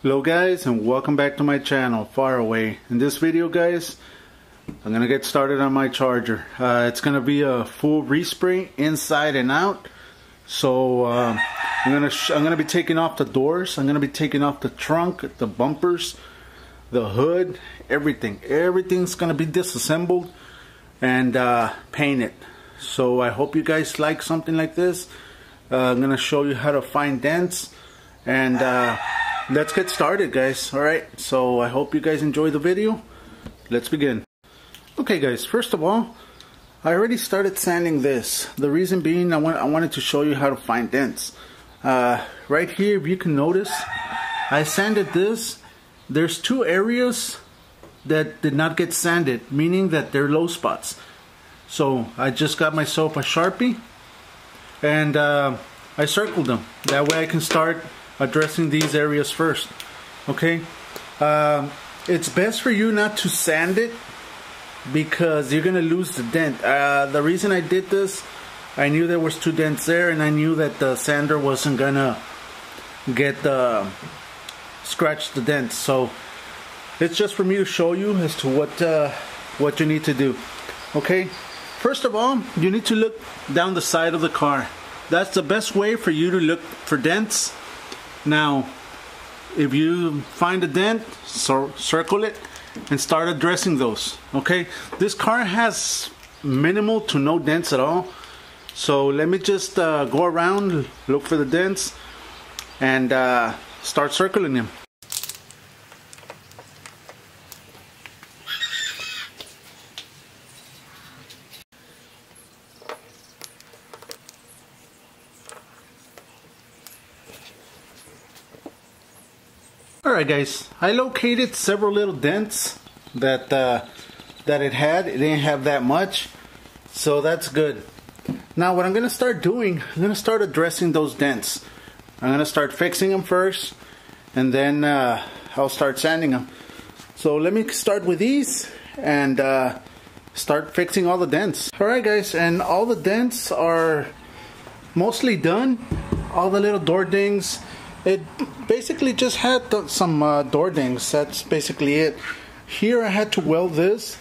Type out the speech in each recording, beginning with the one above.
Hello guys, and welcome back to my channel, Faraway. In this video guys, I'm gonna get started on my charger. It's gonna be a full respray inside and out. So I'm gonna be taking off the doors. I'm gonna be taking off the trunk, the bumpers, the hood, everything. Everything's gonna be disassembled and painted. So I hope you guys like something like this. I'm gonna show you how to find dents, and let's get started guys. Alright, so I hope you guys enjoy the video. Let's begin. Okay guys, first of all, I already started sanding this. The reason being I wanted to show you how to find dents. Right here, if you can notice, I sanded this. There's two areas that did not get sanded, meaning that they're low spots. So I just got myself a Sharpie and I circled them. That way I can start addressing these areas first. Okay, it's best for you not to sand it because you're gonna lose the dent. The reason I did this, I knew there was two dents there, and I knew that the sander wasn't gonna get scratch the dents. So it's just for me to show you as to what you need to do. Okay, first of all, you need to look down the side of the car. That's the best way for you to look for dents. Now, if you find a dent, circle it and start addressing those. Okay, this car has minimal to no dents at all. So let me just go around, look for the dents, and start circling them. Alright guys, I located several little dents that it had. It didn't have that much, so that's good. Now what I'm going to start doing, I'm going to start addressing those dents. I'm going to start fixing them first, and then I'll start sanding them. So let me start with these and start fixing all the dents. Alright guys, and all the dents are mostly done. All the little door dings. It basically just had some door dings. That's basically it. Here I had to weld this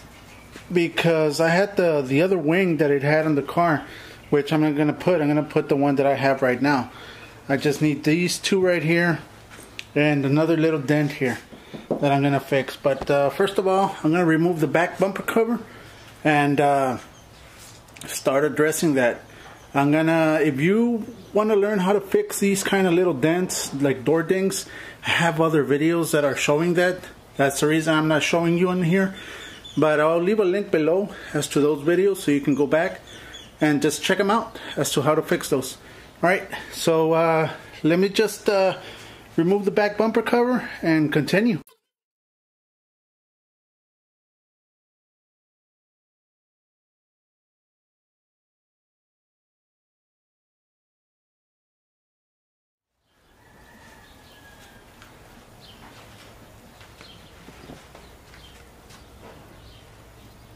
because I had the other wing that it had in the car, which I'm gonna put the one that I have right now. I just need these two right here and another little dent here that I'm gonna fix. But first of all, I'm gonna remove the back bumper cover and start addressing that. If you want to learn how to fix these kind of little dents like door dings, I have other videos that are showing that. That's the reason I'm not showing you in here, but I'll leave a link below as to those videos so you can go back and just check them out as to how to fix those. Alright, so let me just remove the back bumper cover and continue.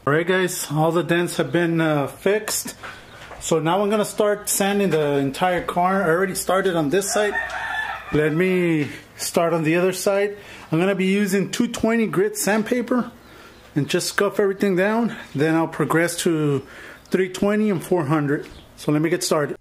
Alright guys, all the dents have been fixed. So now I'm going to start sanding the entire car. I already started on this side. Let me start on the other side. I'm going to be using 220 grit sandpaper and just scuff everything down. Then I'll progress to 320 and 400. So let me get started.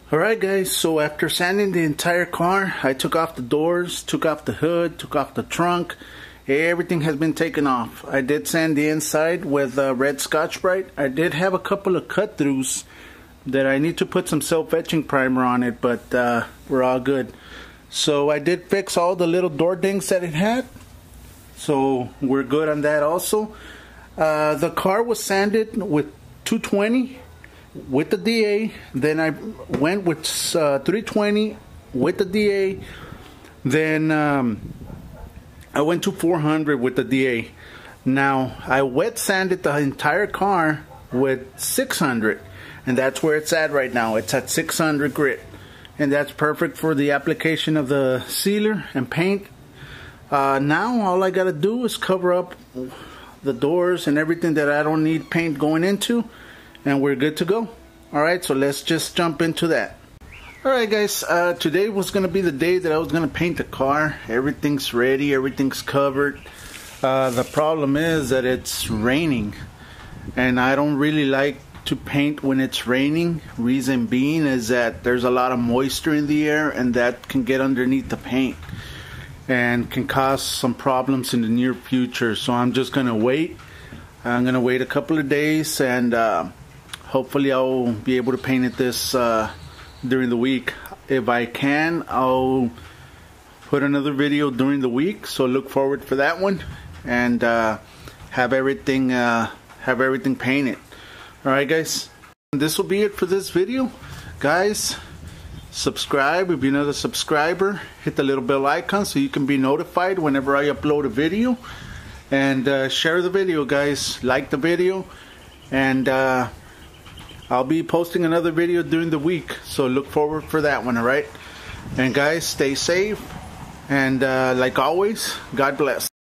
Alright guys, so after sanding the entire car, I took off the doors, took off the hood, took off the trunk. Everything has been taken off. I did sand the inside with red Scotch-Brite. I did have a couple of cut-throughs that I need to put some self-etching primer on it, but we're all good. So I did fix all the little door dings that it had. So we're good on that also. The car was sanded with 220 with the DA. Then I went with 320 with the DA. Then I went to 400 with the DA. Now I wet sanded the entire car with 600, and that's where it's at right now. It's at 600 grit, and that's perfect for the application of the sealer and paint. Now all I gotta do is cover up the doors and everything that I don't need paint going into, and we're good to go. Alright, so let's just jump into that. Alright guys, today was going to be the day that I was going to paint the car. Everything's ready, everything's covered. The problem is that it's raining, and I don't really like to paint when it's raining. Reason being is that there's a lot of moisture in the air, and that can get underneath the paint and can cause some problems in the near future. So I'm just going to wait. I'm going to wait a couple of days, and hopefully I'll be able to paint it this during the week. If I can, I'll put another video during the week, so look forward for that one, and have everything painted. Alright guys, this will be it for this video. Guys, subscribe if you're not a subscriber. Hit the little bell icon so you can be notified whenever I upload a video, and share the video guys. Like the video, and I'll be posting another video during the week, so look forward for that one. Alright, and guys, stay safe, and like always, God bless.